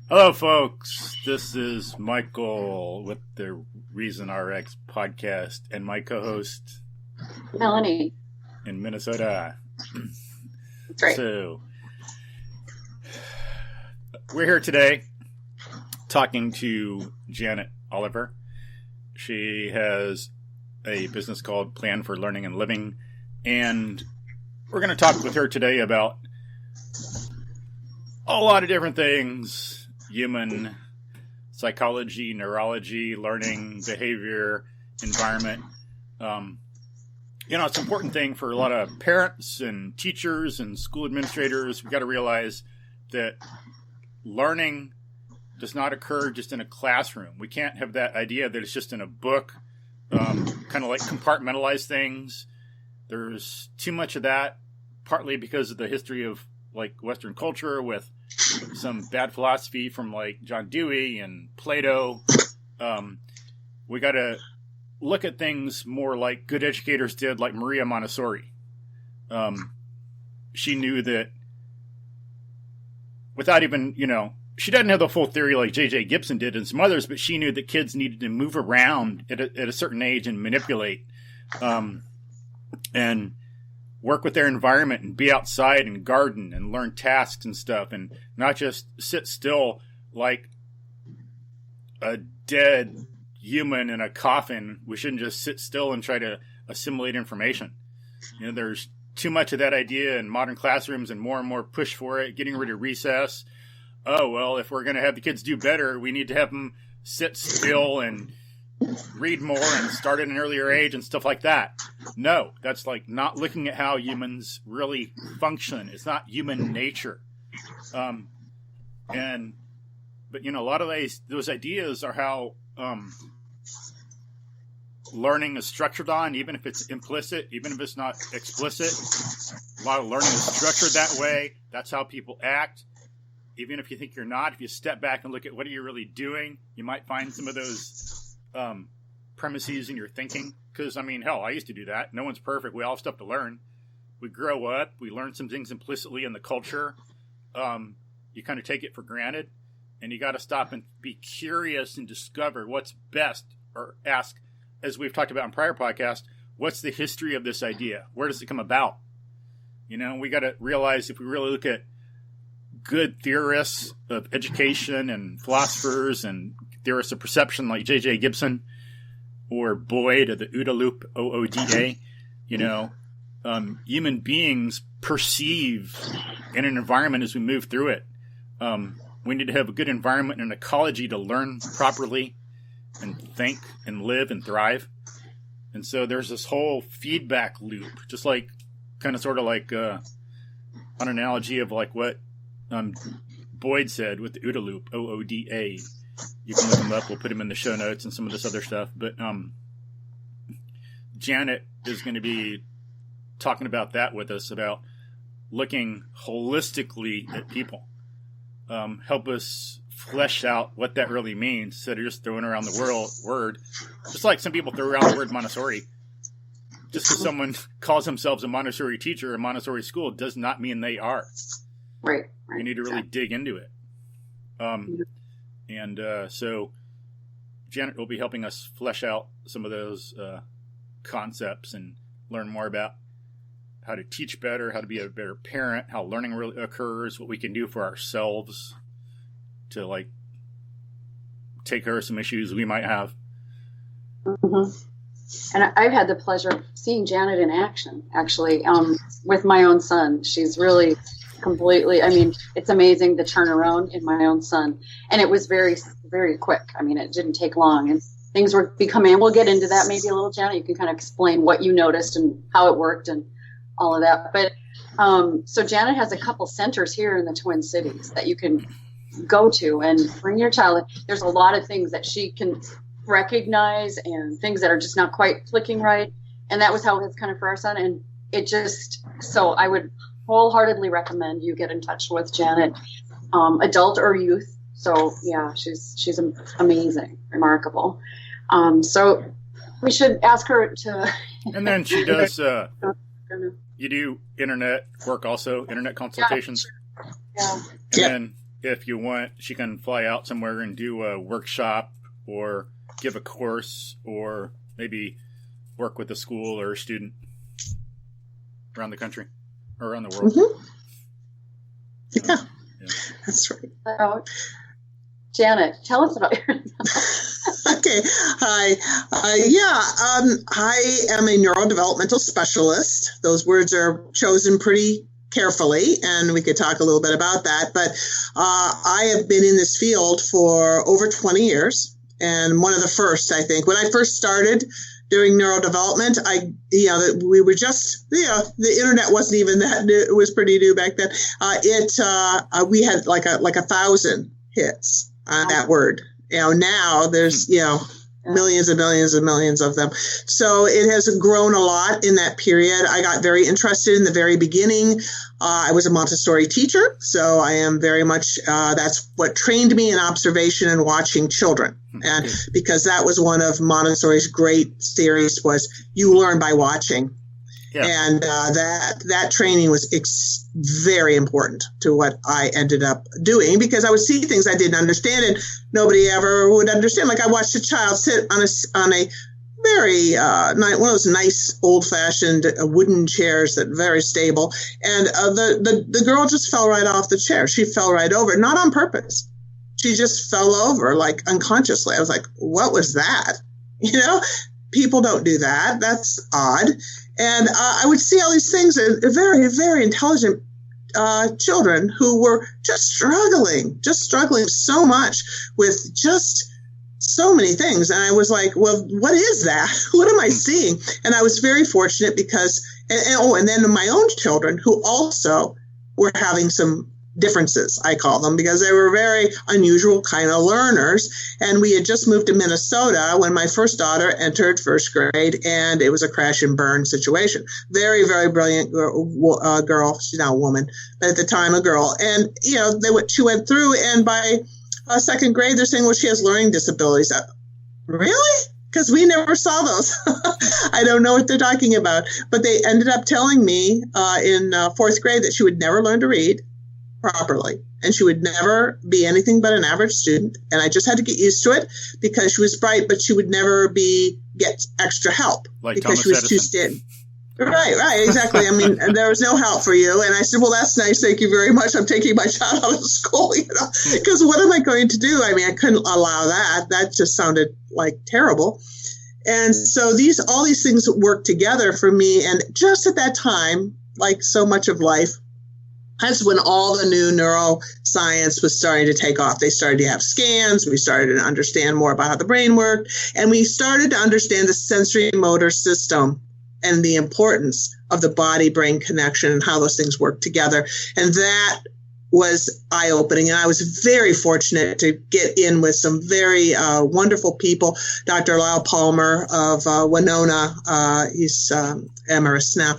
Hello, folks. This is Michael with the Reason RX podcast and my co-host, Melanie, in Minnesota. That's right. So, we're here today talking to Janet Oliver. She has a business called Plan for Learning and Living, and we're going to talk with her today about a lot of different things. Human psychology, neurology, learning, behavior, environment. It's an important thing for a lot of parents and teachers and school administrators. We've got to realize that learning does not occur just in a classroom. We can't have that idea that it's just in a book, kind of like compartmentalize things. There's too much of that, partly because of the history of like Western culture with some bad philosophy from like John Dewey and Plato. We got to look at things more like good educators did, like Maria Montessori. She knew that without even, she doesn't have the full theory like J.J. Gibson did and some others, but she knew that kids needed to move around at a certain age and manipulate and work with their environment and be outside and garden and learn tasks and stuff and not just sit still like a dead human in a coffin. We shouldn't just sit still and try to assimilate information. There's too much of that idea in modern classrooms and more push for it, getting rid of recess. Oh, well, if we're going to have the kids do better, we need to have them sit still and read more and start at an earlier age and stuff like that. No, that's like not looking at how humans really function. It's not human nature. But a lot of those ideas are how learning is structured on, even if it's implicit, even if it's not explicit. A lot of learning is structured that way. That's how people act. Even if you think you're not, if you step back and look at what are you really doing, you might find some of those premises in your thinking. Because, hell, I used to do that. No one's perfect. We all have stuff to learn. We grow up. We learn some things implicitly in the culture. You kind of take it for granted. And you got to stop and be curious and discover what's best, or ask, as we've talked about in prior podcasts, what's the history of this idea? Where does it come about? We got to realize if we really look at good theorists of education and philosophers and theorists of perception like J.J. Gibson or Boyd of the OODA loop, OODA, human beings perceive in an environment as we move through it. We need to have a good environment and ecology to learn properly and think and live and thrive. And so there's this whole feedback loop, just like kind of sort of like an analogy of like what Boyd said with the OODA loop, OODA. You can look him up. We'll put him in the show notes and some of this other stuff. But Janet is going to be talking about that with us, about looking holistically at people. Help us flesh out what that really means instead of just throwing around the word. Just like some people throw around the word Montessori. Just because someone calls themselves a Montessori teacher in Montessori school does not mean they are. Right. You need to really dig into it. So Janet will be helping us flesh out some of those concepts and learn more about how to teach better, how to be a better parent, how learning really occurs, what we can do for ourselves to like take care of some issues we might have. Mm-hmm. And I've had the pleasure of seeing Janet in action, actually, with my own son. She's really completely, it's amazing the turnaround in my own son. And it was very, very quick. It didn't take long. And things were becoming, and we'll get into that maybe a little, Janet. You can kind of explain what you noticed and how it worked and all of that. But so Janet has a couple centers here in the Twin Cities that you can go to and bring your child. There's a lot of things that she can recognize and things that are just not quite clicking right. And that was how it was kind of for our son. And it just, so I would wholeheartedly recommend you get in touch with Janet, adult or youth. So yeah, she's amazing, remarkable. So we should ask her to. And then she does, you do internet work also, internet consultations. Yeah. And then if you want, she can fly out somewhere and do a workshop or give a course or maybe work with a school or a student around the country or around the world. Mm-hmm. Yeah, that's right. Janet, tell us about your. Okay. Hi. I am a neurodevelopmental specialist. Those words are chosen pretty carefully, and we could talk a little bit about that. But I have been in this field for over 20 years, and one of the first, I think. When I first started doing neurodevelopment, we were just, the internet wasn't even that new. It was pretty new back then. We had like 1,000 hits on that word. Now there's, millions and millions and millions of them. So it has grown a lot in that period. I got very interested in the very beginning. I was a Montessori teacher, so I am very much, that's what trained me in observation and watching children. And because that was one of Montessori's great theories was you learn by watching. Yeah. And that training was very important to what I ended up doing because I would see things I didn't understand and nobody ever would understand. Like I watched a child sit on a very one of those nice old-fashioned wooden chairs that very stable, and the girl just fell right off the chair. She fell right over, not on purpose. She just fell over like unconsciously. I was like, what was that? People don't do that. That's odd. And I would see all these things, very, very intelligent children who were just struggling so much with just so many things. And I was like, well, what is that? What am I seeing? And I was very fortunate because, and then my own children who also were having some differences, I call them, because they were very unusual kind of learners. And we had just moved to Minnesota when my first daughter entered first grade, and it was a crash and burn situation. Very, very brilliant girl. She's now a woman, but at the time a girl. And, she went through, and by second grade, they're saying, well, she has learning disabilities. Really? Because we never saw those. I don't know what they're talking about. But they ended up telling me in fourth grade that she would never learn to read properly, and she would never be anything but an average student. And I just had to get used to it because she was bright, but she would never get extra help like because Thomas she was Edison. too steady. Right, exactly. I mean, there was no help for you. And I said, well, that's nice. Thank you very much. I'm taking my child out of school, because what am I going to do? I mean, I couldn't allow that. That just sounded like terrible. And so all these things worked together for me. And just at that time, like so much of life, that's when all the new neuroscience was starting to take off. They started to have scans. We started to understand more about how the brain worked. And we started to understand the sensory motor system and the importance of the body-brain connection and how those things work together. And that was eye-opening. And I was very fortunate to get in with some very wonderful people. Dr. Lyle Palmer of Winona, he's emeritus now.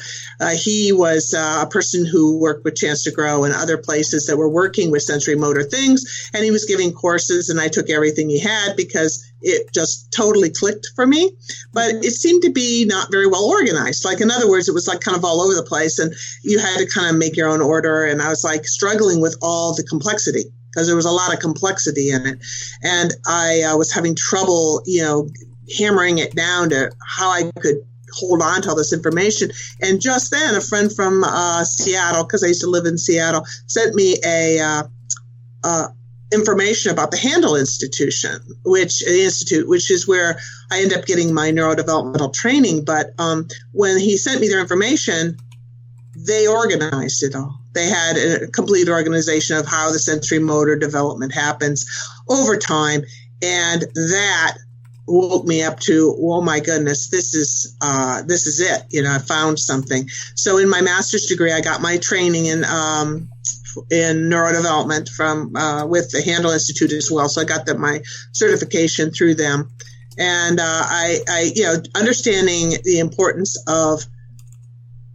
He was a person who worked with Chance to Grow and other places that were working with sensory motor things. And he was giving courses, and I took everything he had because it just totally clicked for me. But it seemed to be not very well organized. Like, in other words, it was like kind of all over the place, and you had to kind of make your own order. And I was like struggling with all the complexity because there was a lot of complexity in it. And I was having trouble, hammering it down to how I could hold on to all this information. And just then a friend from Seattle, because I used to live in Seattle, sent me a information about the Handel Institute, which is where I end up getting my neurodevelopmental training. But when he sent me their information, they organized it all. They had a complete organization of how the sensory motor development happens over time. And that woke me up to, oh my goodness, this is it. I found something. So in my master's degree, I got my training in neurodevelopment from with the Handel Institute as well. So I got my certification through them, and I understanding the importance of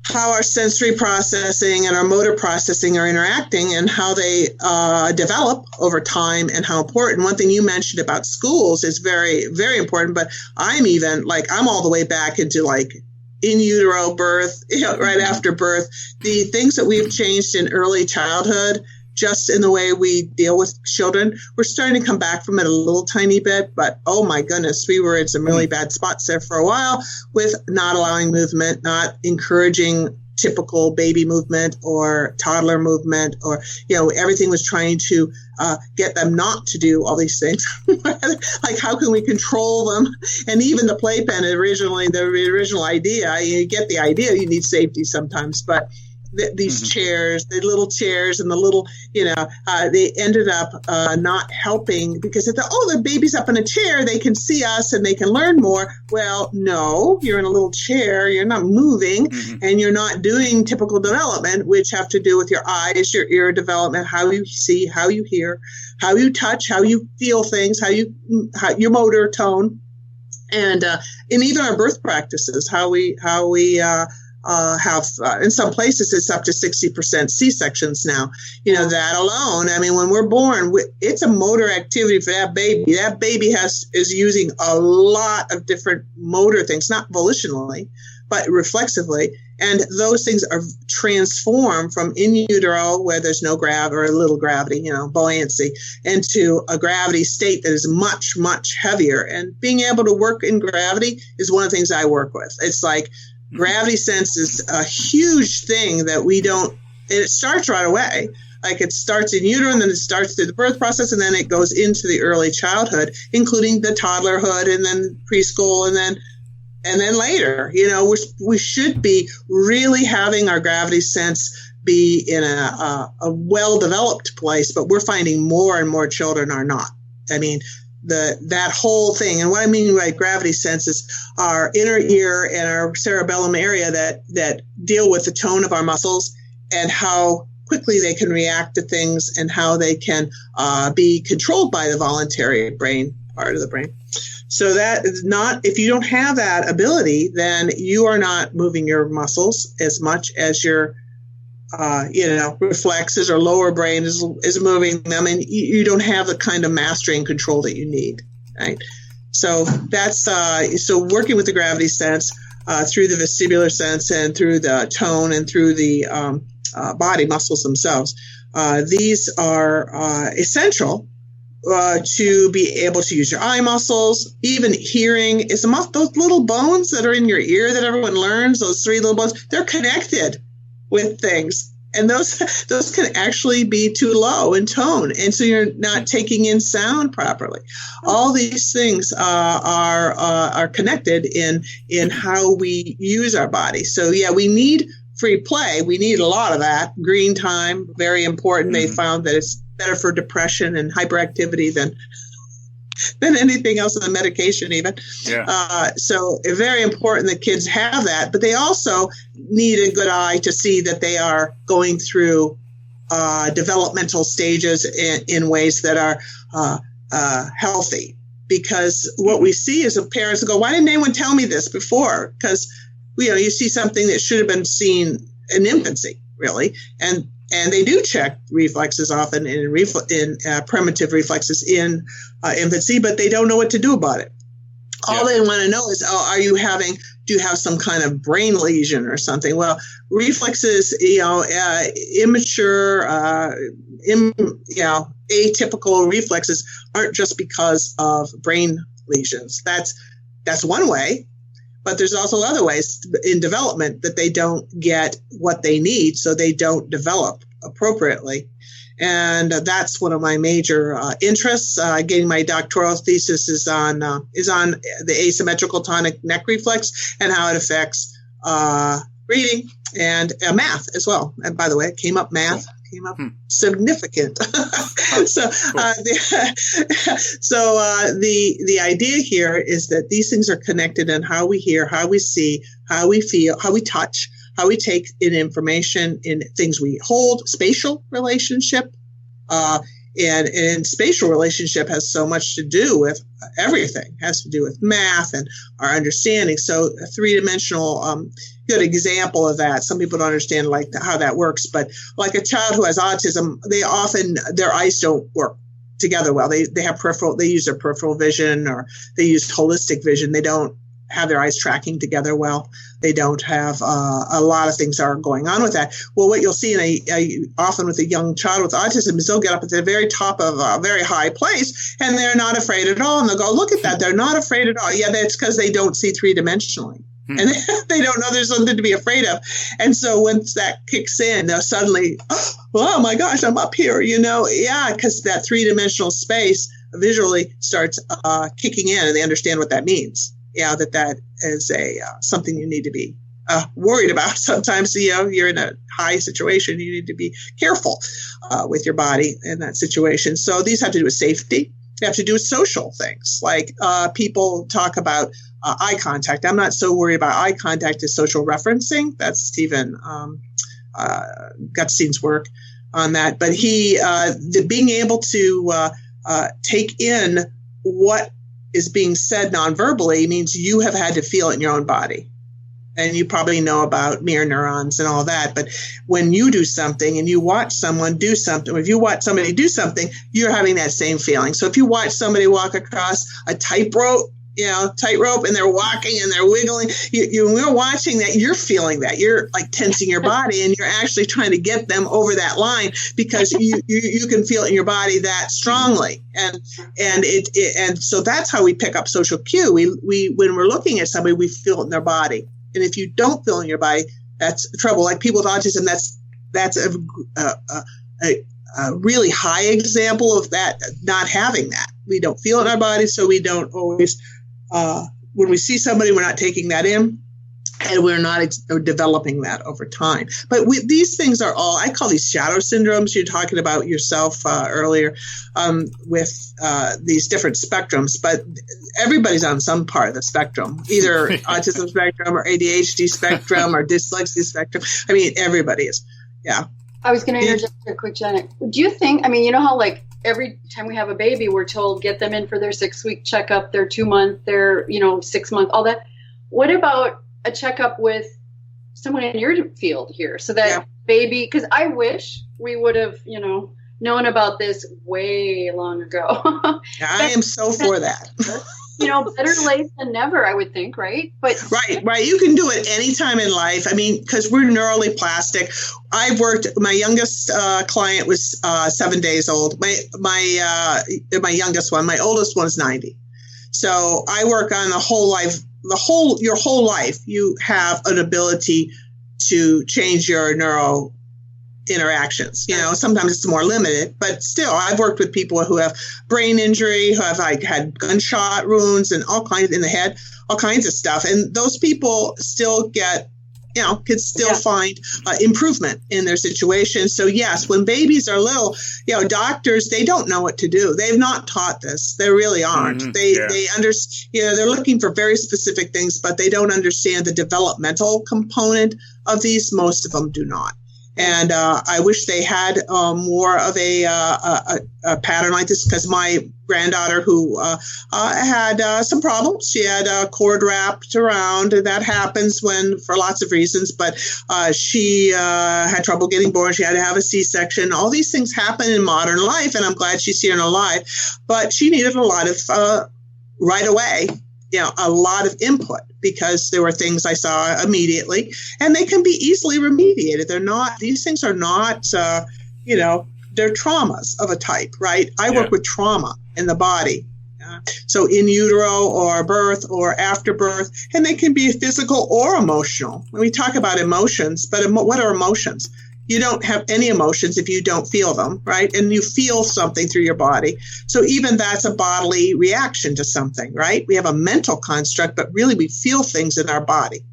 how our sensory processing and our motor processing are interacting and how they develop over time and how important. One thing you mentioned about schools is very, very important, but I'm all the way back into like in utero birth, right after birth, the things that we've changed in early childhood just in the way we deal with children. We're starting to come back from it a little tiny bit, but oh my goodness, we were in some really bad spots there for a while with not allowing movement, not encouraging typical baby movement or toddler movement, or, everything was trying to get them not to do all these things. Like, how can we control them? And even the playpen, the original idea, you get the idea, you need safety sometimes, but these chairs, the little chairs and the little, they ended up not helping because they thought, oh, the baby's up in a chair, they can see us and they can learn more. Well, no, you're in a little chair, you're not moving, and you're not doing typical development, which have to do with your eyes, your ear development, how you see, how you hear, how you touch, how you feel things, your motor tone, and even our birth practices, how we have in some places it's up to 60% C-sections now. That alone, I mean, when we're born, it's a motor activity for that baby. That baby is using a lot of different motor things, not volitionally, but reflexively. And those things are transformed from in utero, where there's no or a little gravity, buoyancy, into a gravity state that is much, much heavier. And being able to work in gravity is one of the things I work with. It's like, gravity sense is a huge thing that we don't, and it starts right away. Like, it starts in utero, and then it starts through the birth process, and then it goes into the early childhood, including the toddlerhood, and then preschool, and then later. We should be really having our gravity sense be in a well-developed place, but we're finding more and more children are not. I mean, that whole thing. And what I mean by gravity sense is our inner ear and our cerebellum area that deal with the tone of our muscles and how quickly they can react to things and how they can be controlled by the voluntary brain part of the brain. So that is not, if you don't have that ability, then you are not moving your muscles as much as your reflexes or lower brain is moving them, and you don't have the kind of mastery and control that you need, right? So that's so working with the gravity sense through the vestibular sense and through the tone and through the body muscles themselves. These are essential to be able to use your eye muscles, even hearing. Is those little bones that are in your ear that everyone learns, those 3 little bones, they're connected with things, and those can actually be too low in tone, and so you're not taking in sound properly. All these things are connected in how we use our body. So yeah, we need free play. We need a lot of that. Green time, very important. They found that it's better for depression and hyperactivity than anything else in the medication even. Yeah. So it's very important that kids have that, but they also need a good eye to see that they are going through developmental stages in ways that are healthy. Because what we see is parents go, why didn't anyone tell me this before? Because you see something that should have been seen in infancy, really. And they do check reflexes often in primitive reflexes in infancy, but they don't know what to do about it. All they want to know is, do you have some kind of brain lesion or something? Well, reflexes, immature, atypical reflexes aren't just because of brain lesions. That's one way. But there's also other ways in development that they don't get what they need, so they don't develop appropriately. And that's one of my major interests. Getting my doctoral thesis is on the asymmetrical tonic neck reflex and how it affects reading and math as well. And by the way, it came up significant. The idea here is that these things are connected in how we hear, how we see, how we feel, how we touch, how we take in information, in things we hold. Spatial relationship, and spatial relationship has so much to do with everything. It has to do with math and our understanding. So a 3-dimensional good example of that. Some people don't understand how that works, but like a child who has autism, their eyes don't work together well. They use their peripheral vision, or they use holistic vision. They don't have their eyes tracking together well. They don't have a lot of things are going on with that. Well, what you'll see often with a young child with autism is they'll get up at the very top of a very high place and they're not afraid at all. And they'll go, look at that. They're not afraid at all. Yeah, that's because they don't see three-dimensionally. And they don't know there's something to be afraid of. And so once that kicks in, they'll suddenly, oh my gosh, I'm up here, Yeah, because that three-dimensional space visually starts kicking in and they understand what that means. Yeah, that is something you need to be worried about. Sometimes, you're in a high situation. You need to be careful with your body in that situation. So these have to do with safety. They have to do with social things. Like people talk about eye contact. I'm not so worried about eye contact as social referencing. That's Stephen Gutstein's work on that. But being able to take in what is being said non-verbally means you have had to feel it in your own body. And you probably know about mirror neurons and all that. But when you do something and you watch someone do something, if you watch somebody do something, you're having that same feeling. So if you watch somebody walk across a tightrope, and they're walking and they're wiggling, you're watching that, you're feeling that. You're like tensing your body and you're actually trying to get them over that line because you can feel it in your body that strongly. And so that's how we pick up social cue. We when we're looking at somebody, we feel it in their body. And if you don't feel it in your body, that's trouble. Like people with autism, that's a really high example of that, not having that. We don't feel it in our body, so we don't always, when we see somebody, we're not taking that in, and we're not developing that over time. But these things are all, I call these shadow syndromes. You're talking about yourself earlier with these different spectrums, but everybody's on some part of the spectrum, either autism spectrum or ADHD spectrum or dyslexia spectrum. I mean, everybody is, yeah. I was going to interject a quick, Janet. Do you think, you know how like every time we have a baby, we're told get them in for their 6-week checkup, their 2-month, their 6-month, all that. What about a checkup with someone in your field here so that baby, because I wish we would have, known about this way long ago. I am so for that. Better late than never, I would think, right? But right. You can do it anytime in life. I mean, because we're neurally plastic. I've worked. My youngest client was 7 days old. My youngest one. My oldest one is 90. So I work on the whole life. Your whole life, you have an ability to change your neuro interactions. Sometimes it's more limited, but still, I've worked with people who have brain injury, who have had gunshot wounds and all kinds in the head, all kinds of stuff. And those people still get, can still find improvement in their situation. So yes, when babies are little, doctors, they don't know what to do. They've not taught this. They really aren't. Mm-hmm. They understand, they're looking for very specific things, but they don't understand the developmental component of these. Most of them do not. And I wish they had more of a pattern like this, because my granddaughter, who had some problems, she had a cord wrapped around. That happens for lots of reasons, but she had trouble getting born. She had to have a C-section. All these things happen in modern life, and I'm glad she's here and alive. But she needed a lot of right away. A lot of input, because there were things I saw immediately, and they can be easily remediated. These things are not, they're traumas of a type, right? I work with trauma in the body. So in utero or birth or after birth, and they can be physical or emotional. When we talk about emotions, but what are emotions? You don't have any emotions if you don't feel them, right? And you feel something through your body. So even that's a bodily reaction to something, right? We have a mental construct, but really we feel things in our body.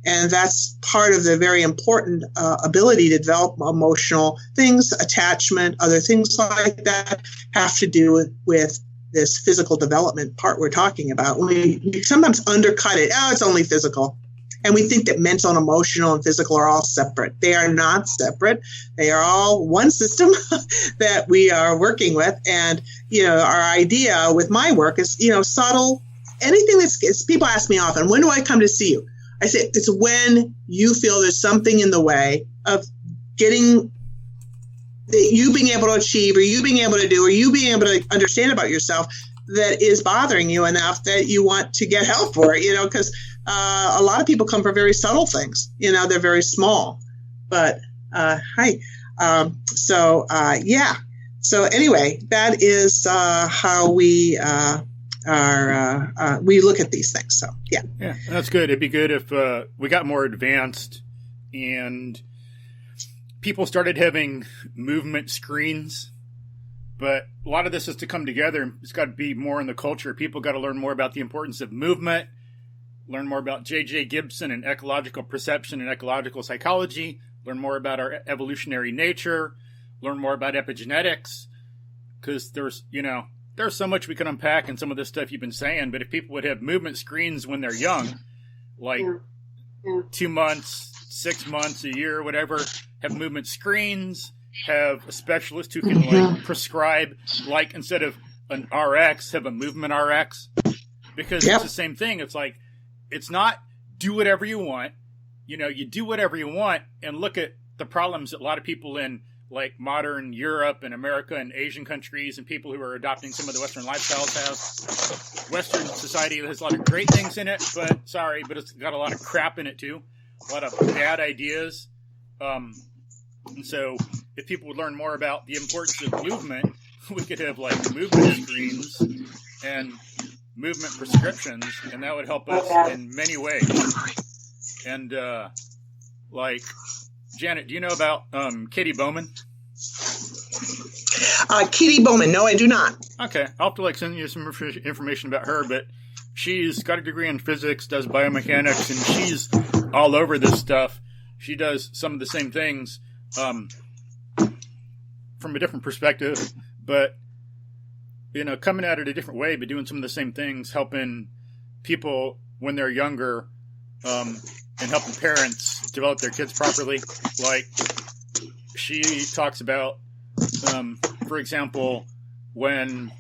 And that's part of the very important ability to develop emotional things, attachment, other things like that have to do with this physical development part we're talking about. We sometimes undercut it. It's only physical. And we think that mental and emotional and physical are all separate. They are not separate. They are all one system that we are working with. And, our idea with my work is, subtle, anything people ask me often, when do I come to see you? I say, it's when you feel there's something in the way of getting you being able to achieve, or you being able to do, or you being able to understand about yourself that is bothering you enough that you want to get help for it, because a lot of people come for very subtle things, they're very small, but hi. So anyway, that is how we we look at these things. So, yeah. Yeah, that's good. It'd be good if we got more advanced and people started having movement screens. But a lot of this is to come together. It's got to be more in the culture. People got to learn more about the importance of movement, learn more about J.J. Gibson and ecological perception and ecological psychology, learn more about our evolutionary nature, learn more about epigenetics, because there's so much we can unpack in some of this stuff you've been saying. But if people would have movement screens when they're young, like 2 months, 6 months, a year, whatever, have movement screens, have a specialist who can prescribe, instead of an RX, have a movement RX, because it's the same thing. It's like, it's not do whatever you want. You do whatever you want, and look at the problems that a lot of people in modern Europe and America and Asian countries and people who are adopting some of the Western lifestyles have. Western society has a lot of great things in it, but it's got a lot of crap in it too. A lot of bad ideas. And so if people would learn more about the importance of movement, we could have movement screens and movement prescriptions, and that would help us in many ways. And Janet, do you know about Katie Bowman? Katie Bowman, no, I do not. Okay, I'll have to send you some information about her, but she's got a degree in physics, does biomechanics, and she's all over this stuff. She does some of the same things from a different perspective, but coming at it a different way, but doing some of the same things, helping people when they're younger, and helping parents develop their kids properly. She talks about, for example, when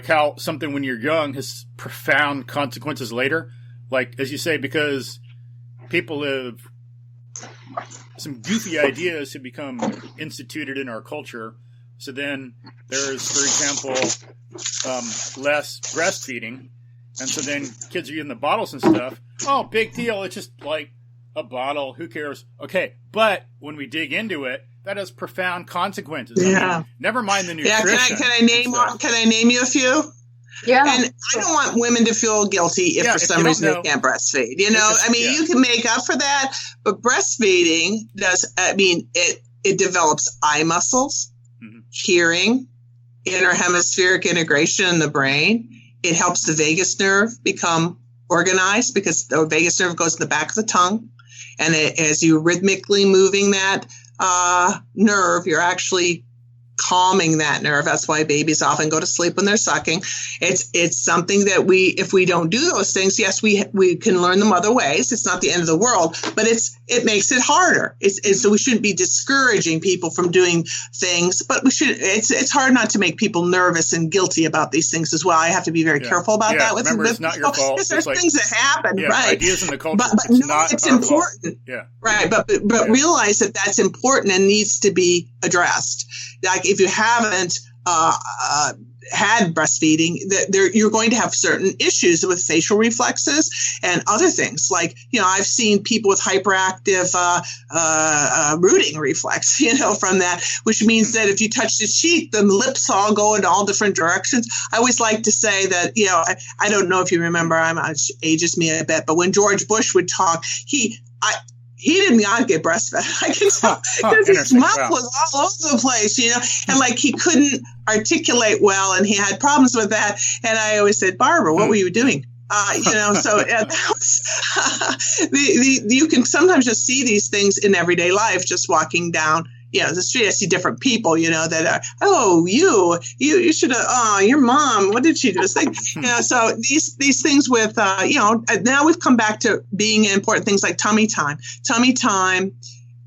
how something when you're young has profound consequences later. As you say, because people have some goofy ideas have become instituted in our culture. So then there's, for example, less breastfeeding. And so then kids are using the bottles and stuff. Oh, big deal. It's just a bottle. Who cares? Okay. But when we dig into it, that has profound consequences. Yeah. Never mind the nutrition. Yeah. Can I name you a few? Yeah. And I don't want women to feel guilty if for some reason they can't breastfeed. You can make up for that, but breastfeeding it develops eye muscles, hearing, interhemispheric integration in the brain. It helps the vagus nerve become organized because the vagus nerve goes in the back of the tongue. And as you rhythmically moving that nerve, you're actually calming that nerve. That's why babies often go to sleep when they're sucking. It's something that if we don't do those things, yes, we can learn them other ways. It's not the end of the world, but it makes it harder. So we shouldn't be discouraging people from doing things, but we should. It's hard not to make people nervous and guilty about these things as well. I have to be very careful about that. Remember, it's not your fault. Because there's things that happen, right? Ideas in the culture, but it's important. Yeah, right. But realize that that's important and needs to be addressed. If you haven't had breastfeeding, you're going to have certain issues with facial reflexes and other things. I've seen people with hyperactive rooting reflex, from that, which means that if you touch the cheek, the lips all go in all different directions. I always like to say that, I don't know if you remember, ages me a bit, but when George Bush would talk, he did not get breastfed. I can tell because his mouth was all over the place, and he couldn't articulate well, and he had problems with that. And I always said, Barbara, what were you doing? So that was you can sometimes just see these things in everyday life, just walking down the street. I see different people, that are, you should have, your mom, what did she do? It's so these things with, now we've come back to being important things like tummy time. Tummy time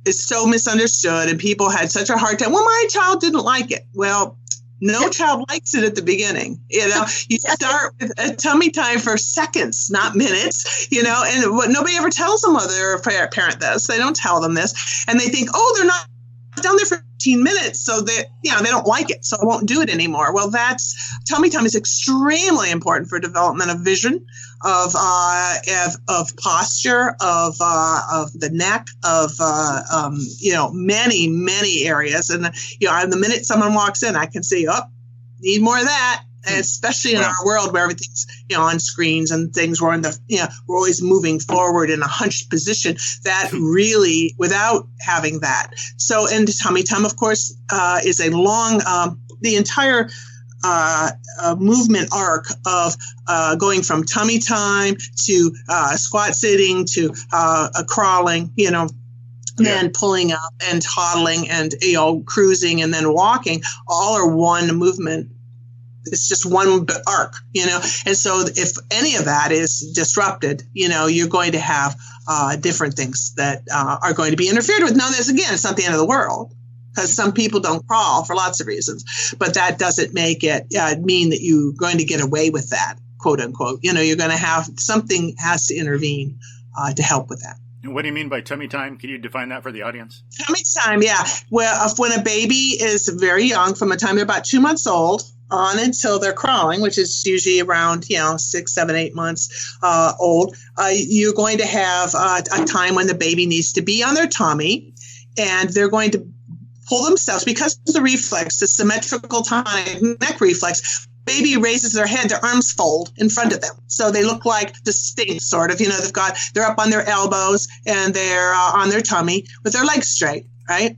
is so misunderstood, and people had such a hard time. Well, my child didn't like it. Well, no child likes it at the beginning. You start with a tummy time for seconds, not minutes, and what nobody ever tells them, whether a parent this, they don't tell them this, and they think, oh, they're not down there for 15 minutes, so that, they don't like it, so I won't do it anymore. Well, tummy time is extremely important for development of vision, of posture, of the neck, of many areas. And the minute someone walks in, I can see, need more of that. And especially in our world where everything's on screens and things, we're we're always moving forward in a hunched position. That really, without having that. So, and tummy time, of course, is a long, the entire movement arc of going from tummy time to squat sitting to crawling, then pulling up and toddling and cruising and then walking, all are one movement. It's just one arc, and so if any of that is disrupted, you're going to have different things that are going to be interfered with. Now, it's not the end of the world, because some people don't crawl for lots of reasons, but that doesn't make it mean that you're going to get away with that, quote unquote. You're going to have something has to intervene to help with that. And what do you mean by tummy time? Can you define that for the audience? Tummy time, yeah. Well, when a baby is very young, from the time they're about 2 months old on until they're crawling, which is usually around 6, 7, 8 months old, you're going to have a time when the baby needs to be on their tummy, and they're going to pull themselves, because of the reflex, the symmetrical tonic neck reflex. Baby raises their head, their arms fold in front of them, so they look like distinct, sort of. They're up on their elbows and they're on their tummy with their legs straight, right?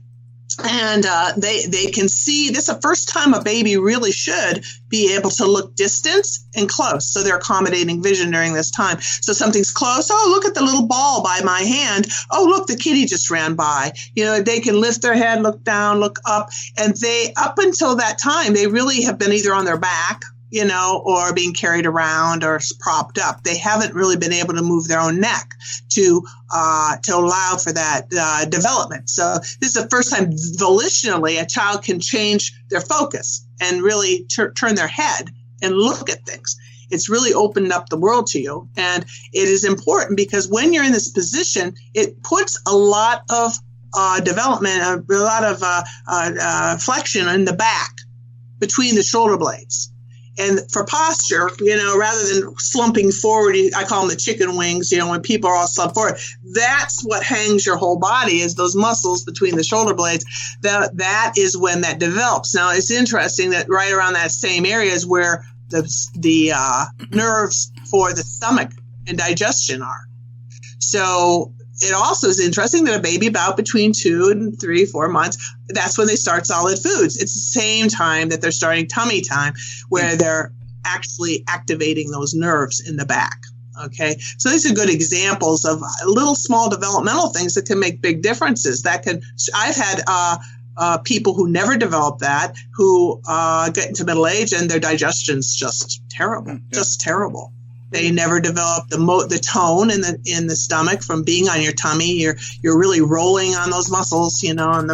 And they can see. This is the first time a baby really should be able to look distant and close. So they're accommodating vision during this time. So something's close. Oh, look at the little ball by my hand. Oh, look, the kitty just ran by. They can lift their head, look down, look up. And up until that time, they really have been either on their back, or being carried around or propped up. They haven't really been able to move their own neck to allow for that development. So this is the first time volitionally a child can change their focus and really turn their head and look at things. It's really opened up the world to you. And it is important because when you're in this position, it puts a lot of development, a lot of flexion in the back between the shoulder blades. And for posture, rather than slumping forward, I call them the chicken wings, when people are all slumped forward, that's what hangs your whole body, is those muscles between the shoulder blades. That is when that develops. Now, it's interesting that right around that same area is where the nerves for the stomach and digestion are. So it also is interesting that a baby about between 2 and 3, 4 months, that's when they start solid foods. It's the same time that they're starting tummy time, where they're actually activating those nerves in the back. Okay, so these are good examples of little small developmental things that can make big differences. I've had people who never developed that, who get into middle age and their digestion's just terrible, just terrible. They never develop the tone in the stomach from being on your tummy. You're really rolling on those muscles, on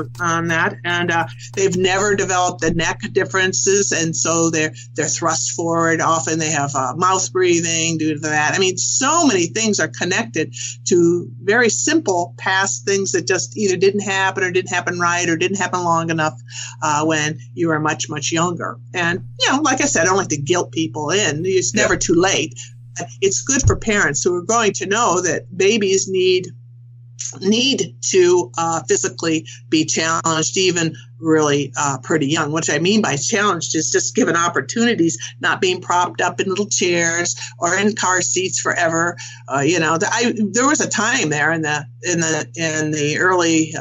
that, and they've never developed the neck differences, and so they're thrust forward. Often they have mouth breathing due to that. I mean, so many things are connected to very simple past things that just either didn't happen or didn't happen right or didn't happen long enough when you were much, much younger. And like I said, I don't like to guilt people in. It's never too late. It's good for parents who are going to know that babies need to physically be challenged, even really pretty young. What I mean by challenged is just given opportunities, not being propped up in little chairs or in car seats forever. There was a time there in the early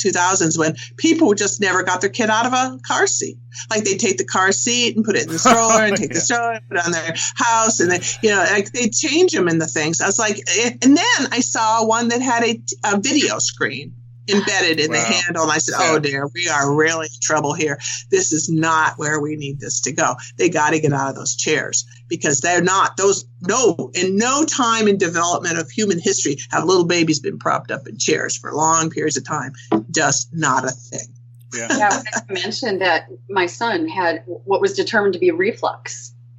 2000s when people just never got their kid out of a car seat. Like they'd take the car seat and put it in the stroller and take the stroller and put it on their house, and they'd change them in the things. I was like, and then I saw one that had a video screen embedded in the handle, and I said, oh dear, we are really in trouble here. This is not where we need this to go. They got to get out of those chairs, because they're not in no time in development of human history have little babies been propped up in chairs for long periods of time. Just not a thing. I mentioned that my son had what was determined to be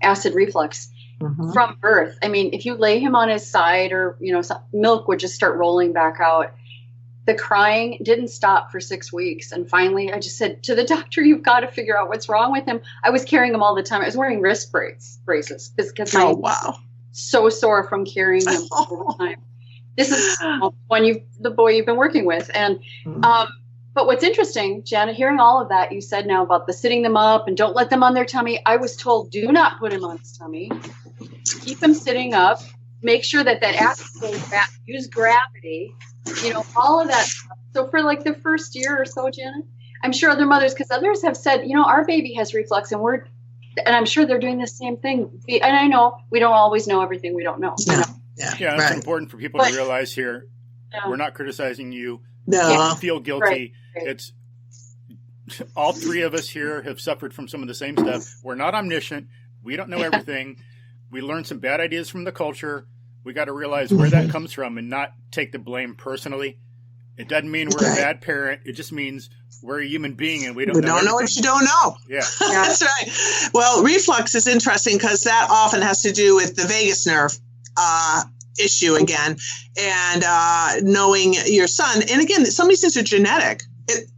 acid reflux from birth. I mean, if you lay him on his side, or milk would just start rolling back out. the crying didn't stop for 6 weeks. And finally, I just said to the doctor, you've got to figure out what's wrong with him. I was carrying him all the time. I was wearing wrist braces because my wow. so sore from carrying him all the time. This is the boy you've been working with. And but what's interesting, Janet, hearing all of that you said now about the sitting them up and don't let them on their tummy. I was told, do not put him on his tummy. Keep him sitting up. Make sure that acid goes back. Use gravity. All of that stuff. So for like the first year or so, Janet, I'm sure other mothers, because others have said, our baby has reflux, and I'm sure they're doing the same thing. And I know we don't always know everything we don't know. Yeah, it's important for people to realize here. We're not criticizing you. No. Don't feel guilty. Right. It's all three of us here have suffered from some of the same stuff. We're not omniscient. We don't know everything. We learned some bad ideas from the culture. We got to realize where that comes from and not take the blame personally. It doesn't mean we're a bad parent. It just means we're a human being and we don't know what you don't know. Yeah. That's right. Well, reflux is interesting because that often has to do with the vagus nerve issue again, and knowing your son. And again, some of these things are genetic.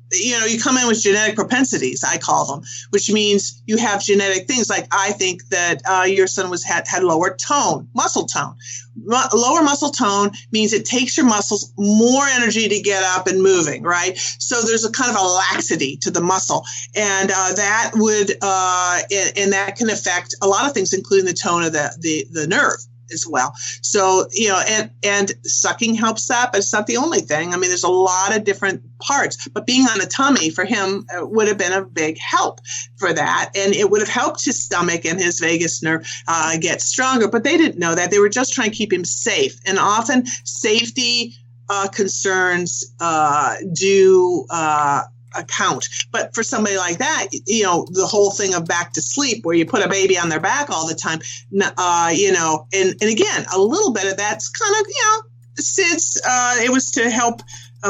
You come in with genetic propensities, I call them, which means you have genetic things. Like I think that your son had lower tone, muscle tone. Lower muscle tone means it takes your muscles more energy to get up and moving, right? So there's a kind of a laxity to the muscle, and that would and that can affect a lot of things, including the tone of the nerve as well. So, and sucking helps that, but it's not the only thing. I mean, there's a lot of different parts, but being on a tummy for him would have been a big help for that. And it would have helped his stomach and his vagus nerve get stronger, but they didn't know that. They were just trying to keep him safe. And often safety concerns do account. But for somebody like that, the whole thing of back to sleep where you put a baby on their back all the time, and again, a little bit of that's kind of, SIDS, it was to help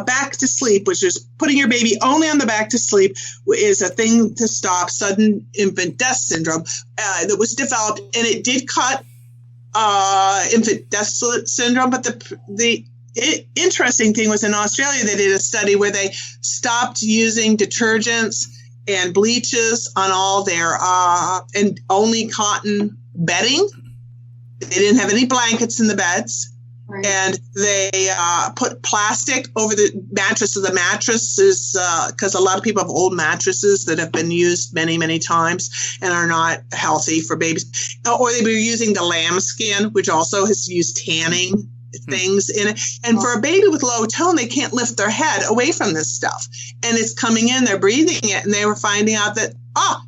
back to sleep, which is putting your baby only on the back to sleep is a thing to stop sudden infant death syndrome that was developed, and it did cut infant death syndrome, but the interesting thing was in Australia, they did a study where they stopped using detergents and bleaches on all their and only cotton bedding. They didn't have any blankets in the beds. Right. And they put plastic over the mattresses. The mattresses, because a lot of people have old mattresses that have been used many, many times and are not healthy for babies. Or they were using the lambskin, which also has used tanning things in it. And for a baby with low tone, they can't lift their head away from this stuff. And it's coming in, they're breathing it, and they were finding out that,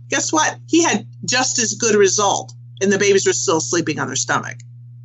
guess what? He had just as good a result, and the babies were still sleeping on their stomach.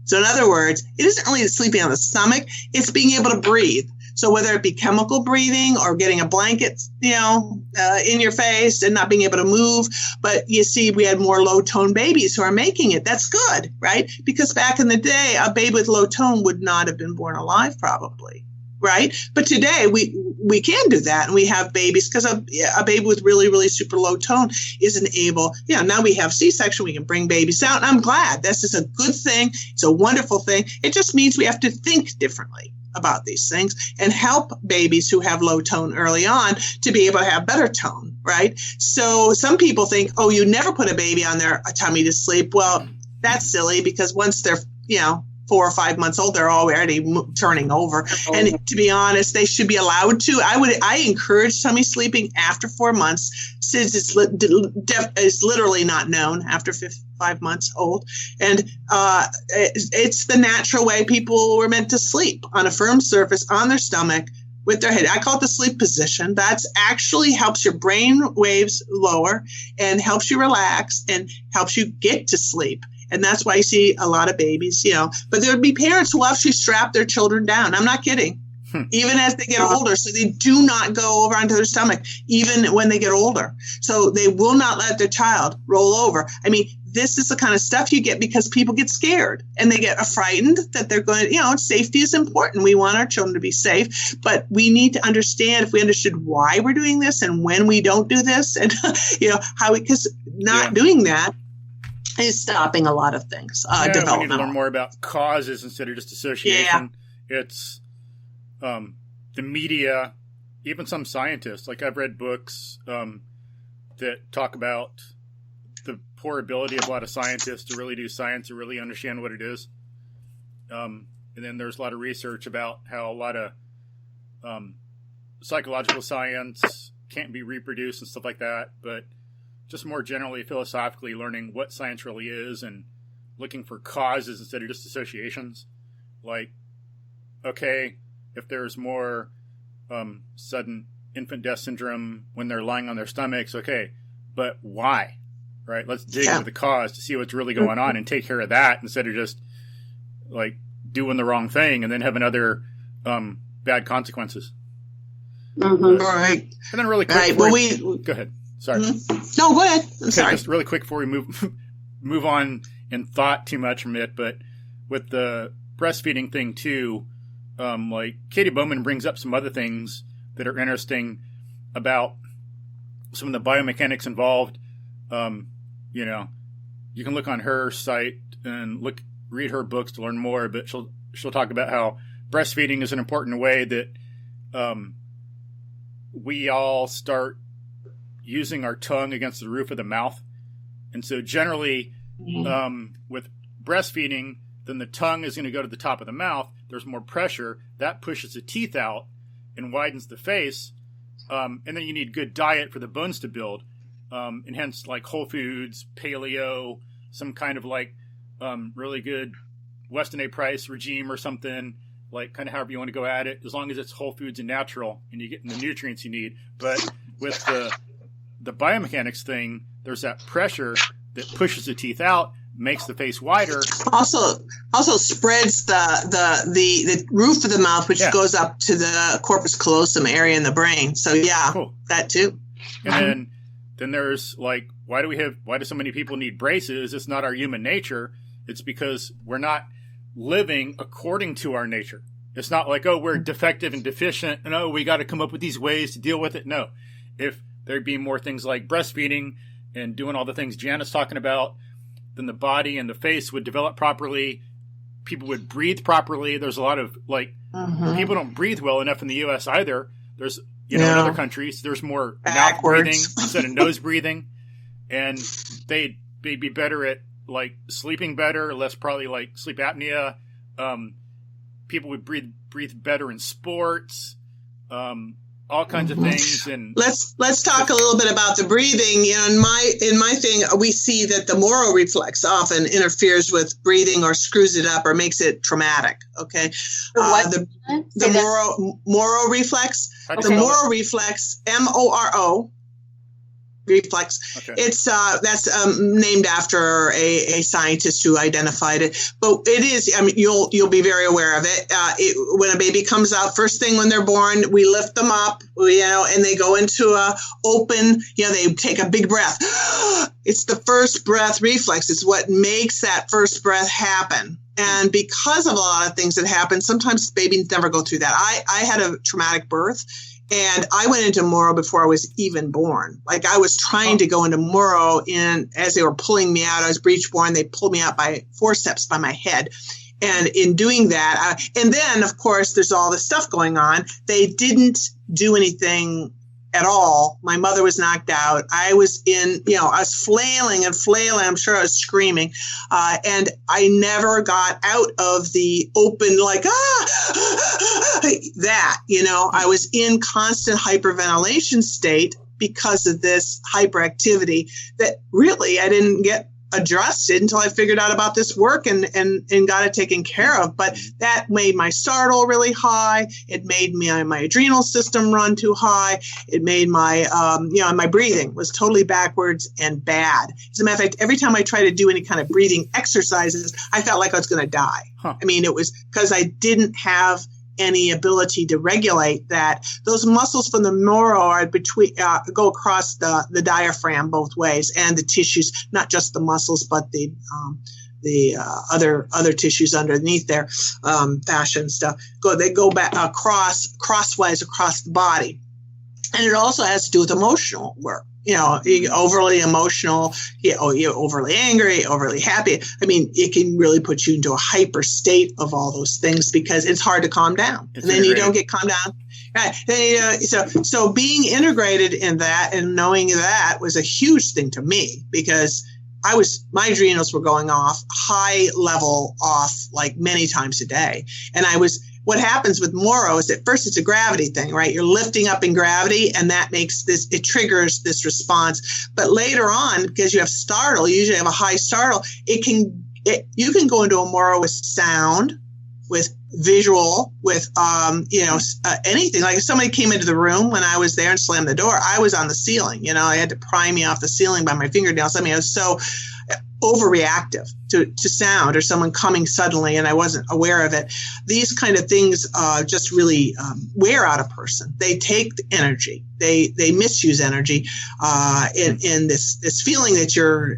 So in other words, it isn't really sleeping on the stomach, it's being able to breathe. So whether it be chemical breathing or getting a blanket, in your face and not being able to move. But you see, we had more low tone babies who are making it. That's good, right? Because back in the day, a baby with low tone would not have been born alive probably, right? But today we can do that. And we have babies because a baby with really, really super low tone isn't able, now we have C-section, we can bring babies out. And I'm glad. This is a good thing. It's a wonderful thing. It just means we have to think differently about these things and help babies who have low tone early on to be able to have better tone, right? So some people think, you never put a baby on their tummy to sleep. Well, that's silly because once they're, 4 or 5 months old, they're already turning over. And to be honest, they should be allowed to. I encourage tummy sleeping after 4 months, since it's literally not known after 5 months old. And it's the natural way people were meant to sleep, on a firm surface on their stomach with their head. I call it the sleep position. That's actually helps your brain waves lower and helps you relax and helps you get to sleep. And that's why you see a lot of babies, but there would be parents who actually strap their children down. I'm not kidding. Even as they get older. So they do not go over onto their stomach, even when they get older. So they will not let their child roll over. I mean, this is the kind of stuff you get because people get scared and they get frightened that they're going, safety is important. We want our children to be safe, but we need to understand, if we understood why we're doing this and when we don't do this and, because doing that is stopping a lot of things. Development. We need to learn more about causes instead of just association. Yeah. It's the media, even some scientists, like I've read books that talk about the poor ability of a lot of scientists to really do science, to really understand what it is. And then there's a lot of research about how a lot of psychological science can't be reproduced and stuff like that. But just more generally, philosophically, learning what science really is and looking for causes instead of just associations. Like, okay, if there's more sudden infant death syndrome when they're lying on their stomachs, okay, but why? Right? Let's dig into the cause to see what's really going on and take care of that instead of just like doing the wrong thing and then having other bad consequences. Mm-hmm. All right. And then really quick. Right. Well, go ahead. Sorry. Mm-hmm. No, go ahead. I'm sorry. Just really quick before we move on in thought too much from it, but with the breastfeeding thing too, like Katie Bowman brings up some other things that are interesting about some of the biomechanics involved. You know, you can look on her site and read her books to learn more, but she'll talk about how breastfeeding is an important way that we all start using our tongue against the roof of the mouth. And so generally with breastfeeding, then the tongue is going to go to the top of the mouth. There's more pressure. That pushes the teeth out and widens the face. And then you need good diet for the bones to build. And hence like whole foods, paleo, some kind of like really good Weston A. Price regime or something, like kind of however you want to go at it, as long as it's whole foods and natural and you get the nutrients you need. But with the biomechanics thing, there's that pressure that pushes the teeth out, makes the face wider. Also spreads the roof of the mouth, which goes up to the corpus callosum area in the brain. So cool. That too. And then there's like, why do so many people need braces? It's not our human nature. It's because we're not living according to our nature. It's not like, oh, we're defective and deficient and oh, we got to come up with these ways to deal with it. No. If there'd be more things like breastfeeding and doing all the things Janet's talking about, then the body and the face would develop properly. People would breathe properly. There's a lot of like, people don't breathe well enough in the U.S. either. There's, in other countries, there's more mouth breathing instead of nose breathing. And they'd be better at like sleeping better, less probably like sleep apnea. People would breathe better in sports. All kinds of things. And let's talk a little bit about the breathing. In my thing, we see that the Moro reflex often interferes with breathing or screws it up or makes it traumatic. Okay, the Moro reflex, Moro reflex, MORO reflex. Okay. It's that's named after a scientist who identified it. But it is. I mean, you'll be very aware of it. When a baby comes out, first thing when they're born, we lift them up, and they go into a open. They take a big breath. It's the first breath reflex. It's what makes that first breath happen. And because of a lot of things that happen, sometimes babies never go through that. I had a traumatic birth. And I went into Moro before I was even born. Like I was trying to go into Moro as they were pulling me out. I was breech born. They pulled me out by forceps by my head. And in doing that, and then of course there's all this stuff going on. They didn't do anything at all. My mother was knocked out. I was I was flailing and flailing. I'm sure I was screaming. And I never got out of the open, like, that, I was in constant hyperventilation state because of this hyperactivity that really I didn't get adjusted until I figured out about this work and got it taken care of. But that made my startle really high. It made my adrenal system run too high. It made my, my breathing was totally backwards and bad. As a matter of fact, every time I tried to do any kind of breathing exercises, I felt like I was going to die. I mean, it was because I didn't have any ability to regulate that. Those muscles from the Moro are go across the diaphragm both ways, and the tissues, not just the muscles, but the other tissues underneath there, fascia and stuff. They go back crosswise across the body, and it also has to do with emotional work. overly emotional, you're overly angry, overly happy. I mean, it can really put you into a hyper state of all those things because it's hard to calm down. And then you don't get calmed down. Right. So being integrated in that and knowing that was a huge thing to me because my adrenals were going off high level off like many times a day. And what happens with Moro is at first it's a gravity thing, right? You're lifting up in gravity and that it triggers this response. But later on, because you have startle, you usually have a high startle, you can go into a Moro with sound, with visual, with, anything. Like if somebody came into the room when I was there and slammed the door, I was on the ceiling, I had to pry me off the ceiling by my fingernails. I mean, I was so overreactive to sound or someone coming suddenly and I wasn't aware of it. These kind of things just really wear out a person. They take energy. They misuse energy in this feeling that you're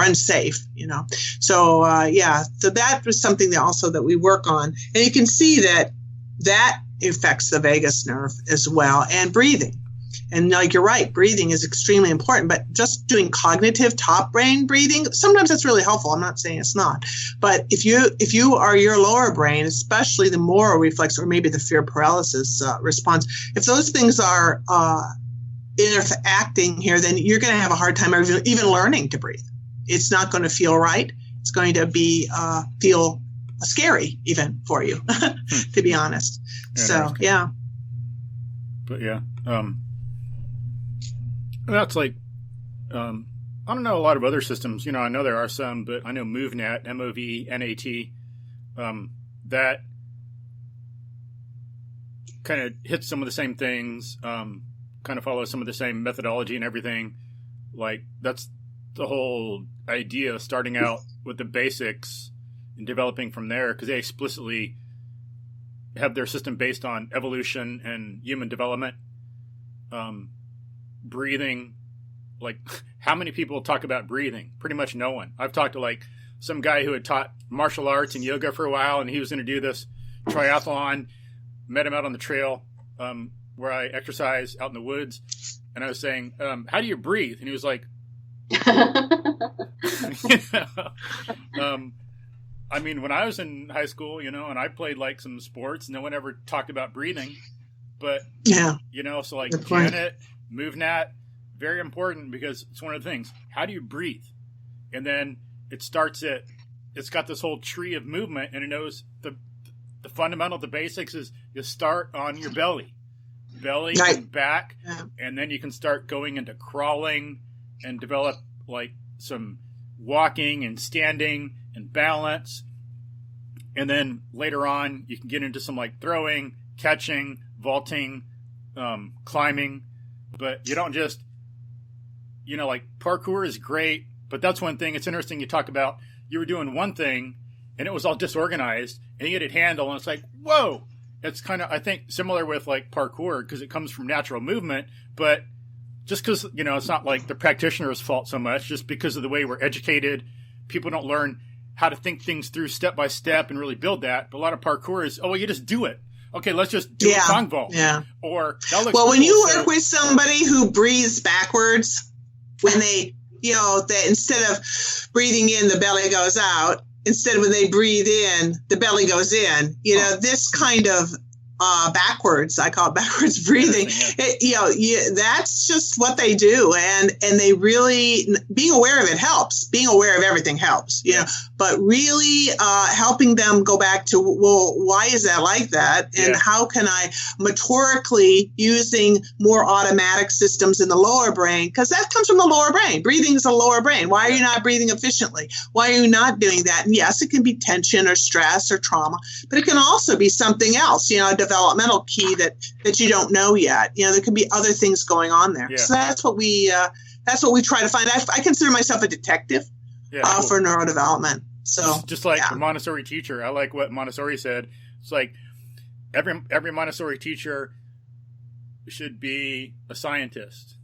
unsafe. So so that was something that we work on, and you can see that affects the vagus nerve as well, and breathing. And like you're right, breathing is extremely important, but just doing cognitive top brain breathing, sometimes that's really helpful. I'm not saying it's not. But if you are your lower brain, especially the Moro reflex or maybe the fear paralysis response, if those things are interacting here, then you're going to have a hard time even learning to breathe. It's not going to feel right. It's going to feel scary even for you, to be honest. So, yeah. But yeah. That's like, I don't know a lot of other systems. I know there are some, but I know MoveNat, MOVNAT, that kind of hits some of the same things, kind of follows some of the same methodology and everything. Like that's the whole idea, starting out with the basics and developing from there, because they explicitly have their system based on evolution and human development. Breathing, like how many people talk about breathing? Pretty much no one. I've talked to like some guy who had taught martial arts and yoga for a while, and he was going to do this triathlon. Met him out on the trail where I exercise out in the woods, and I was saying, how do you breathe? And he was like, I mean, when I was in high school, and I played like some sports, no one ever talked about breathing. But, so like Janet, MoveNat, very important because it's one of the things. How do you breathe? And then it's got this whole tree of movement, and it knows the fundamental, the basics is you start on your belly and back, and then you can start going into crawling and develop like some walking and standing and balance. And then later on, you can get into some like throwing, catching, vaulting, climbing, but you don't just, like parkour is great, but that's one thing. It's interesting. You talk about you were doing one thing and it was all disorganized and you get it handled and it's like, whoa, it's kind of, I think similar with like parkour because it comes from natural movement, but just because, it's not like the practitioner's fault so much, just because of the way we're educated, people don't learn how to think things through step by step and really build that. But a lot of parkour is, you just do it. Okay, let's just do a Kong vault. Yeah. Or that looks when you work with somebody who breathes backwards, when they, they instead of breathing in, the belly goes out. Instead, when they breathe in, the belly goes in. This kind of backwards, I call it backwards breathing. That's just what they do, and they really, being aware of it helps. Being aware of everything helps, but really helping them go back to, well, why is that like that, and how can I motorically, using more automatic systems in the lower brain, because that comes from the lower brain. Breathing is a lower brain. Why are you not breathing efficiently? Why are you not doing that? And yes, it can be tension or stress or trauma, but it can also be something else, developmental key that you don't know yet. There can be other things going on there. So that's what we try to find. I consider myself a detective for neurodevelopment. So just like a Montessori teacher, I like what Montessori said. It's like every Montessori teacher should be a scientist.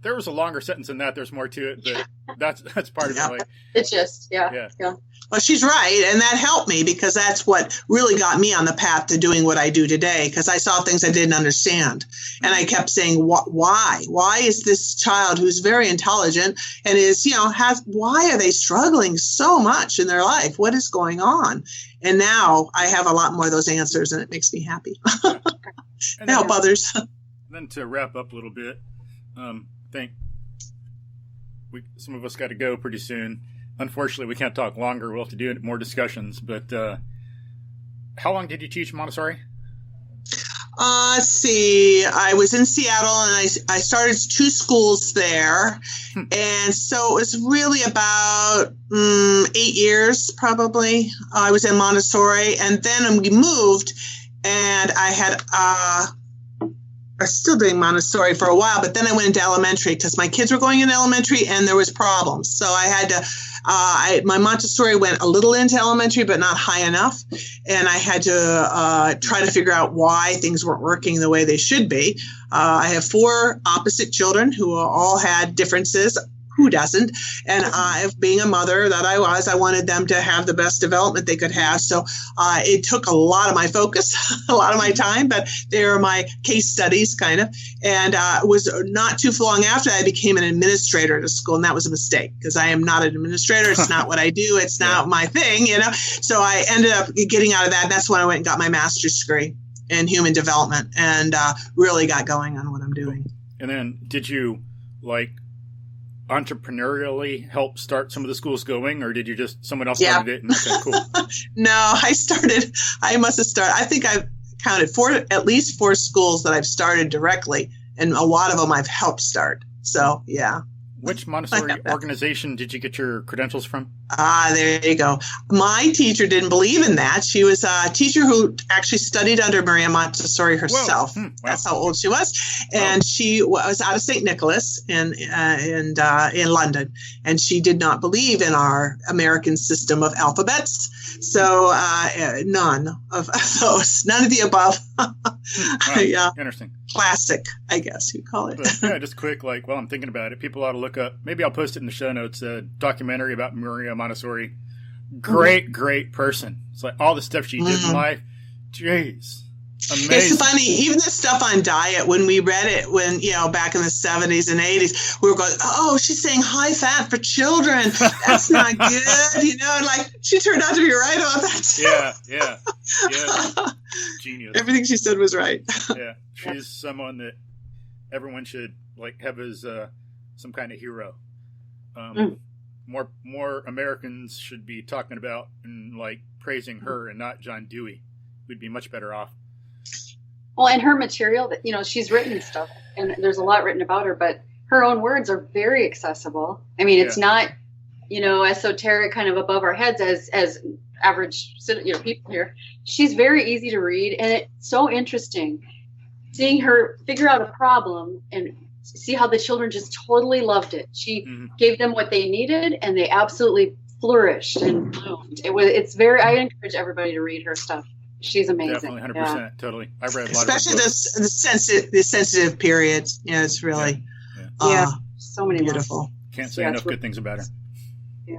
There was a longer sentence than that. There's more to it, but that's part of it. Like, it's just, yeah. Well, she's right. And that helped me because that's what really got me on the path to doing what I do today, because I saw things I didn't understand. And I kept saying, why? Why is this child who's very intelligent and is, why are they struggling so much in their life? What is going on? And now I have a lot more of those answers, and it makes me happy. And help others. Then to wrap up a little bit, I think some of us got to go pretty soon. Unfortunately, we can't talk longer. We'll have to do more discussions. But how long did you teach Montessori? Let's see. I was in Seattle, and I started 2 schools there. And so it was really about 8 years, probably. I was in Montessori, and then we moved, and I had I was still doing Montessori for a while, but then I went into elementary because my kids were going into elementary and there was problems. So I had to, my Montessori went a little into elementary, but not high enough. And I had to try to figure out why things weren't working the way they should be. I have 4 opposite children who all had differences. Who doesn't? And being a mother that I was, I wanted them to have the best development they could have. So it took a lot of my focus, a lot of my time, but they were my case studies kind of. And it was not too long after that I became an administrator at a school. And that was a mistake because I am not an administrator. It's not what I do. It's not my thing, So I ended up getting out of that. And that's when I went and got my master's degree in human development and really got going on what I'm doing. And then did you entrepreneurially help start some of the schools going, or did you just someone else started it? And, okay, cool. No, I must have started. I think I've counted at least 4 schools that I've started directly, and a lot of them I've helped start. So yeah. Which Montessori organization did you get your credentials from? There you go. My teacher didn't believe in that. She was a teacher who actually studied under Maria Montessori herself. Wow. That's how old she was. And she was out of St. Nicholas in London. And she did not believe in our American system of alphabets. So none of those, none of the above. Wow. Yeah. Interesting. Classic, I guess you'd call it. But, just quick, while I'm thinking about it, people ought to look up, maybe I'll post it in the show notes, a documentary about Maria Montessori. Great person. It's like all the stuff she did in life. Jeez. Amazing. It's funny, even the stuff on diet, when we read it back in the 70s and 80s, we were going, oh, she's saying high fat for children. That's not good. She turned out to be right about that too. Yeah. Genius. Everything she said was right. Yeah. She's someone that everyone should have as some kind of hero. More Americans should be talking about and praising her and not John Dewey. We'd be much better off. Well, and her material that, she's written stuff and there's a lot written about her, but her own words are very accessible. I mean, it's not, esoteric kind of above our heads as average, people here. She's very easy to read, and it's so interesting seeing her figure out a problem and see how the children just totally loved it. She gave them what they needed, and they absolutely flourished and bloomed. I encourage everybody to read her stuff. She's amazing. Definitely, 100%, totally. I've read a lot especially of her books. the sensitive periods. Yeah, it's really so many beautiful. Can't say enough good things about her. Yeah.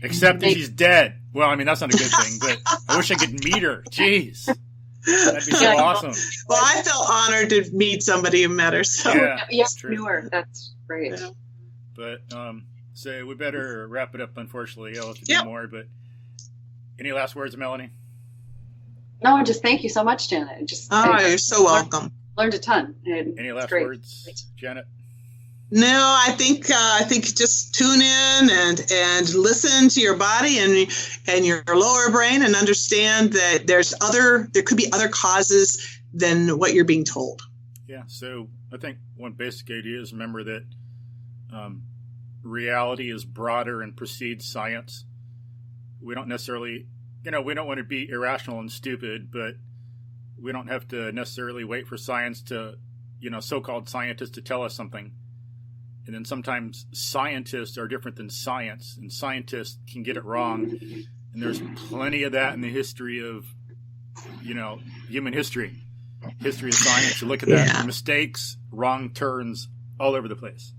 Except that she's dead. Well, I mean, that's not a good thing, but I wish I could meet her. Jeez. That'd be so awesome. Well, I felt honored to meet somebody who met her. So. Yes, knew her. That's great. Yeah. But so we better wrap it up, unfortunately. I'll have to do more, but any last words, Melanie? No, just thank you so much, Janet. You're so welcome. Learned a ton. Any last words, Janet? No, I think just tune in and listen to your body and your lower brain and understand that there could be other causes than what you're being told. Yeah. So I think one basic idea is remember that reality is broader and precedes science. We don't necessarily, we don't want to be irrational and stupid, but we don't have to necessarily wait for science to, so-called scientists to tell us something. And then sometimes scientists are different than science, and scientists can get it wrong. And there's plenty of that in the history of, human history of science. You look at that, mistakes, wrong turns all over the place.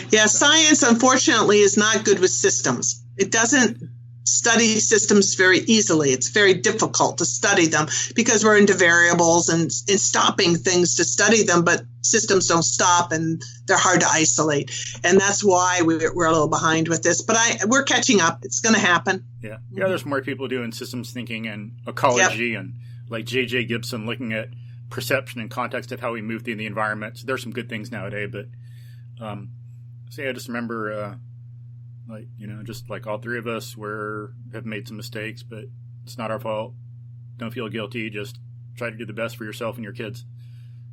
Yeah, science, unfortunately, is not good with systems. It doesn't study systems very easily. It's very difficult to study them because we're into variables and stopping things to study them, but systems don't stop and they're hard to isolate. And that's why we're a little behind with this. But we're catching up. It's going to happen. Yeah. Yeah, there's more people doing systems thinking and ecology and like J.J. Gibson looking at perception and context of how we move through the environment. So there's some good things nowadays, but I just remember just like all three of us have made some mistakes, but it's not our fault. Don't feel guilty. Just try to do the best for yourself and your kids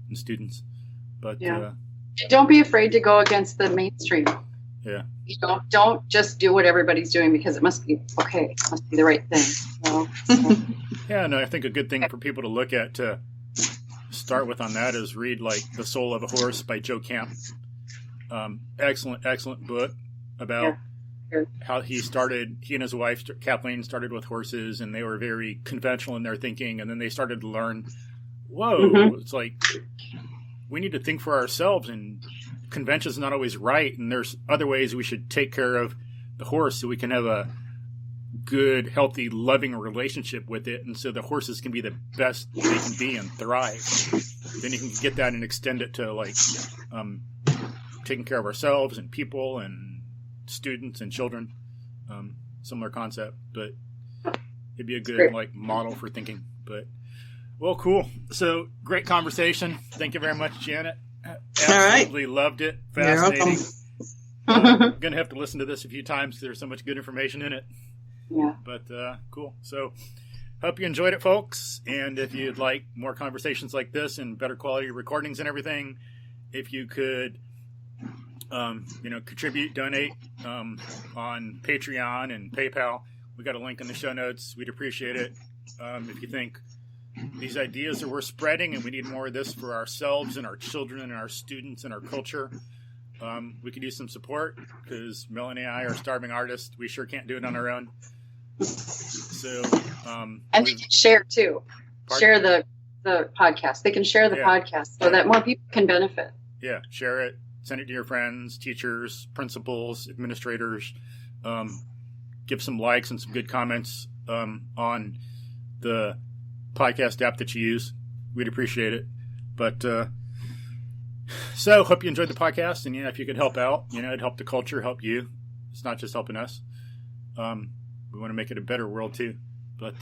and students. But don't be afraid to go against the mainstream. Yeah. Don't just do what everybody's doing because it must be okay. It must be the right thing. So. Yeah, no, I think a good thing for people to look at to start with on that is read like The Soul of a Horse by Joe Camp. Excellent book about how he and his wife Kathleen started with horses, and they were very conventional in their thinking, and then they started to learn, it's like we need to think for ourselves, and convention is not always right, and there's other ways we should take care of the horse so we can have a good, healthy, loving relationship with it, and so the horses can be the best they can be and thrive. Then you can get that and extend it to like taking care of ourselves and people and students and children. Similar concept, but it'd be a good model for thinking. But well, cool. So great conversation. Thank you very much, Janet. Absolutely loved it. Fascinating. I'm gonna have to listen to this a few times because there's so much good information in it. Yeah. But cool. So hope you enjoyed it, folks. And if you'd like more conversations like this and better quality recordings and everything, if you could contribute, donate on Patreon and PayPal. We got a link in the show notes. We'd appreciate it. If you think these ideas are worth spreading and we need more of this for ourselves and our children and our students and our culture, we could use some support because Melanie and I are starving artists. We sure can't do it on our own. So, and they can share too. Pardon? Share the podcast. They can share the podcast so that more people can benefit. Yeah, share it. Send it to your friends, teachers, principals, administrators. Give some likes and some good comments on the podcast app that you use. We'd appreciate it. But so hope you enjoyed the podcast. And if you could help out, it'd help the culture, help you. It's not just helping us. We want to make it a better world too. But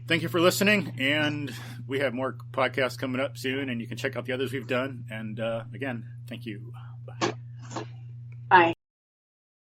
thank you for listening. And we have more podcasts coming up soon. And you can check out the others we've done. And again, thank you. Bye. Bye.